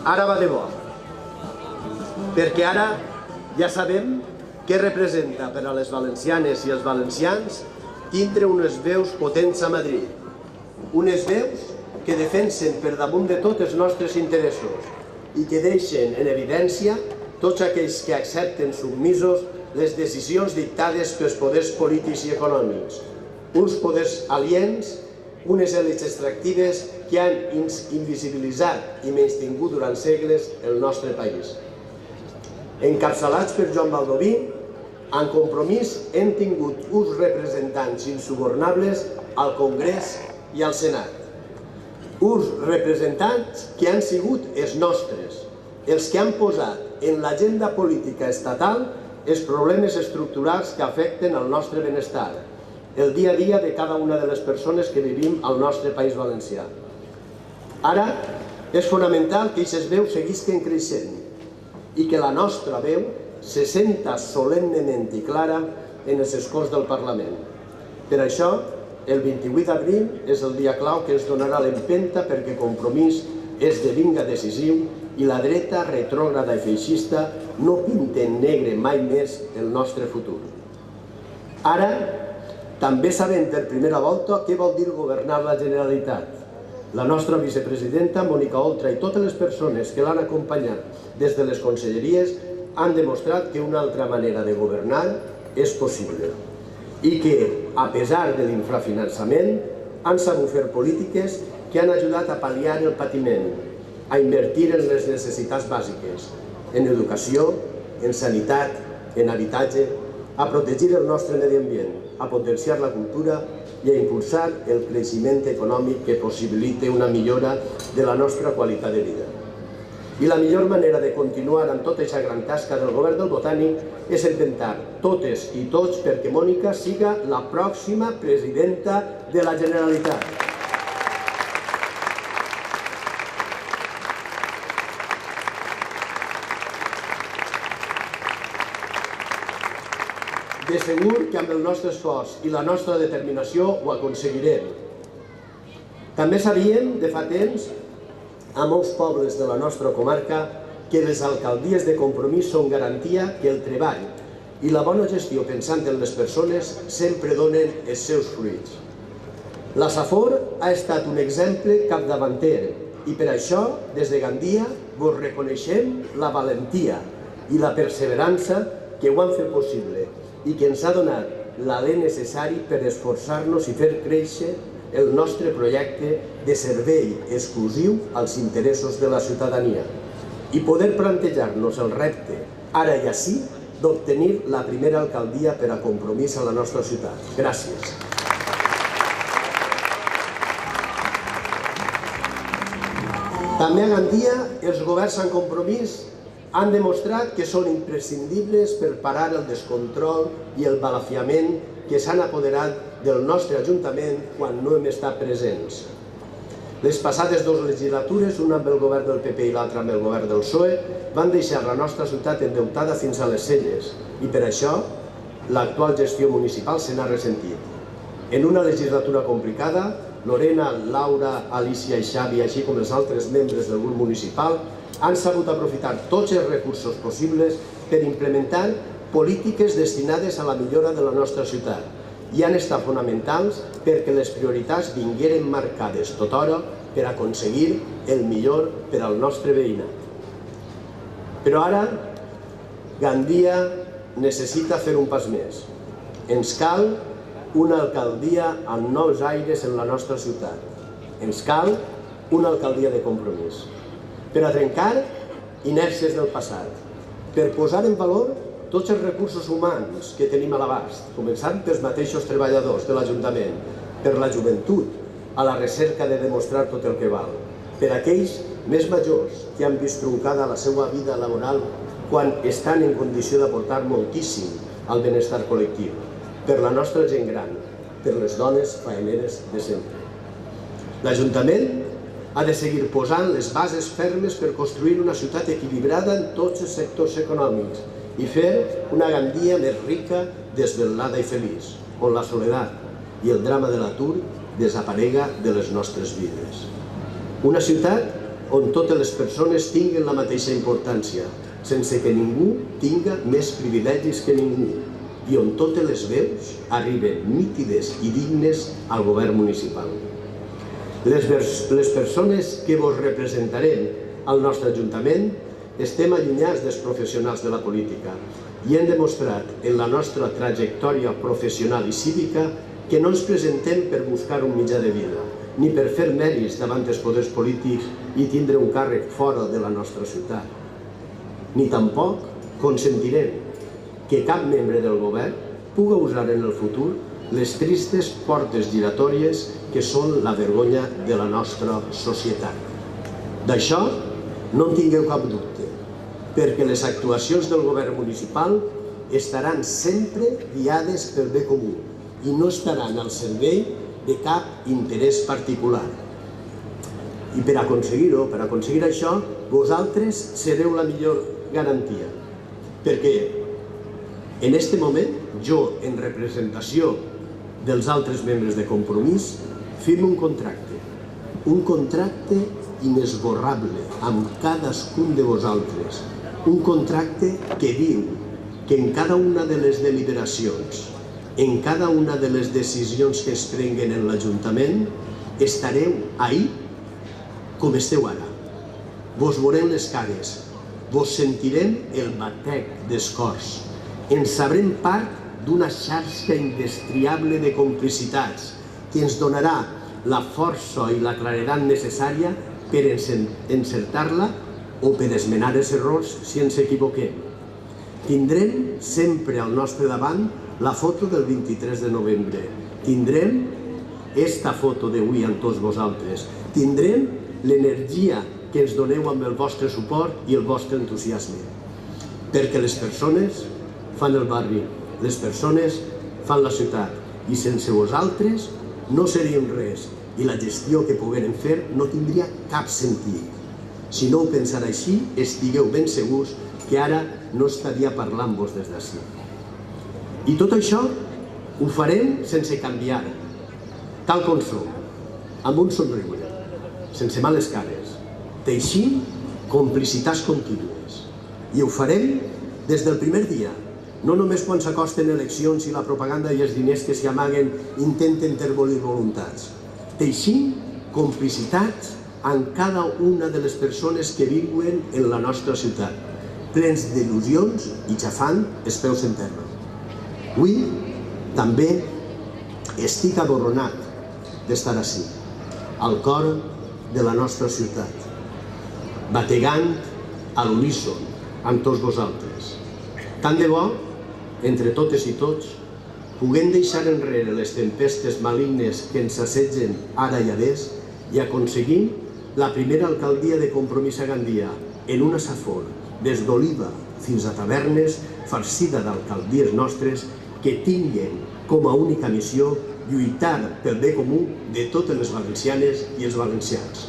Ara va de bo, perquè ara ja sabem què representa per a les valencianes i els valencians tindre unes veus potents a Madrid, unes veus que defensen per damunt de tot els nostres interessos i que deixen en evidència tots aquells que accepten submisos les decisions dictades pels poders polítics i econòmics, uns poders aliens, unes èlits extractives que han invisibilitzat i menystingut durant segles el nostre país. Encapçalats per Joan Baldoví, en Compromís hem tingut uns representants insubornables al Congrés i al Senat. Uns representants que han sigut els nostres, els que han posat en l'agenda política estatal els problemes estructurals que afecten el nostre benestar, el dia a dia de cada una de les persones que vivim al nostre País Valencià. Ara és fonamental que aquestes veus seguisquen creixent i que la nostra veu se senta solemnement i clara en els escons del Parlament. Per això, el 28 d'abril és el dia clau que ens donarà l'empenta perquè Compromís esdevinga decisiu i la dreta retrògrada i feixista no pinta en negre mai més el nostre futur. Ara, també sabem per primera volta què vol dir governar la Generalitat. La nostra vicepresidenta, Mònica Oltra, i totes les persones que l'han acompanyat des de les conselleries han demostrat que una altra manera de governar és possible i que, a pesar de l'infrafinançament, han sabut fer polítiques que han ajudat a pal·liar el patiment, a invertir en les necessitats bàsiques, en educació, en sanitat, en habitatge, a protegir el nostre medi ambient, a potenciar la cultura i a impulsar el creixement econòmic que possibilite una millora de la nostra qualitat de vida. I la millor manera de continuar amb tota aquesta gran tasca del govern del Botànic és intentar totes i tots perquè Mònica siga la pròxima presidenta de la Generalitat. De segur que amb el nostre esforç i la nostra determinació ho aconseguirem. També sabíem de fa temps a molts pobles de la nostra comarca que les alcaldies de Compromís són garantia que el treball i la bona gestió pensant en les persones sempre donen els seus fruits. La Safor ha estat un exemple capdavanter i per això, des de Gandia, vos reconeixem la valentia i la perseverança que ho han fet possible i que ens ha donat l'alè necessari per esforçar-nos i fer créixer el nostre projecte de servei exclusiu als interessos de la ciutadania i poder plantejar-nos el repte, ara i ací, d'obtenir la primera alcaldia per a Compromís a la nostra ciutat. Gràcies. També a Gandia, els governs en Compromís han demostrat que són imprescindibles per parar el descontrol i el balafiament que s'han apoderat del nostre Ajuntament quan no hem estat presents. Les passades dues legislatures, una amb el govern del PP i l'altra amb el govern del PSOE, van deixar la nostra ciutat endeutada fins a les celles i per això l'actual gestió municipal se n'ha ressentit. En una legislatura complicada, Lorena, Laura, Alicia i Xavi, així com els altres membres del grup municipal, han sabut aprofitar tots els recursos possibles per implementar polítiques destinades a la millora de la nostra ciutat i han estat fonamentals perquè les prioritats vingueren marcades tothora per aconseguir el millor per al nostre veïnat. Però ara, Gandia necessita fer un pas més. Ens cal una alcaldia amb nous aires en la nostra ciutat. Ens cal una alcaldia de Compromís. Per a trencar inèrcies del passat, per posar en valor tots els recursos humans que tenim a l'abast, començant pels mateixos treballadors de l'Ajuntament, per la joventut, a la recerca de demostrar tot el que val, per aquells més majors que han vist truncada la seva vida laboral quan estan en condició d'aportar moltíssim al benestar col·lectiu, per la nostra gent gran, per les dones faeneres de sempre. L'Ajuntament ha de seguir posant les bases fermes per construir una ciutat equilibrada en tots els sectors econòmics i fer una Gandia més rica, desvelada i feliç, on la soledat i el drama de l'atur desaparega de les nostres vides. Una ciutat on totes les persones tinguen la mateixa importància, sense que ningú tinga més privilegis que ningú, i on totes les veus arriben nítides i dignes al govern municipal. Les persones que vos representarem al nostre Ajuntament estem allunyats dels professionals de la política i hem demostrat en la nostra trajectòria professional i cívica que no ens presentem per buscar un mitjà de vida, ni per fer mèrits davant dels poders polítics i tindre un càrrec fora de la nostra ciutat. Ni tampoc consentirem que cap membre del govern puga usar en el futur les tristes portes giratòries que són la vergonya de la nostra societat. D'això no en tingueu cap dubte, perquè les actuacions del govern municipal estaran sempre guiades pel bé comú i no estaran al servei de cap interès particular. I per aconseguir això, vosaltres sereu la millor garantia, perquè en aquest moment, jo, en representació dels altres membres de Compromís, firmo un contracte inesborrable amb cadascun de vosaltres, un contracte que diu que en cada una de les deliberacions, en cada una de les decisions que es prenguen en l'Ajuntament, estareu ahí com esteu ara. Vos veurem les cares, vos sentirem el batec dels cors, ens sabrem part d'una xarxa indestriable de complicitats que ens donarà la força i la claredat necessària per encertar-la o per esmenar els errors si ens equivoquem. Tindrem sempre al nostre davant la foto del 23 de novembre. Tindrem esta foto d'avui amb tots vosaltres. Tindrem l'energia que ens doneu amb el vostre suport i el vostre entusiasme. Perquè les persones fan el barri, les persones fan la ciutat, i sense vosaltres no seríem res, i la gestió que poguérem fer no tindria cap sentit. Si no ho pensar així, estigueu ben segurs que ara no estaria parlant-vos des d'ací. I tot això ho farem sense canviar, tal com som, amb un somriure, sense males cares, teixint complicitats contínues. I ho farem des del primer dia, no només quan s'acosten eleccions i la propaganda i els diners que s'hi amaguen intenten terbolir voluntats. Teixint complicitats amb cada una de les persones que viuen en la nostra ciutat, plens d'il·lusions i xafant els peus en terra. Avui també estic aborronat d'estar ací, al cor de la nostra ciutat, bategant a l'uníson amb tots vosaltres. Tant de bo, entre totes i tots, puguem deixar enrere les tempestes malignes que ens assetgen ara i adés i aconseguim la primera alcaldia de Compromís a Gandia en una safor, des d'Oliva fins a Tavernes, farcida d'alcaldies nostres que tinguen com a única missió lluitar pel bé comú de totes les valencianes i els valencians.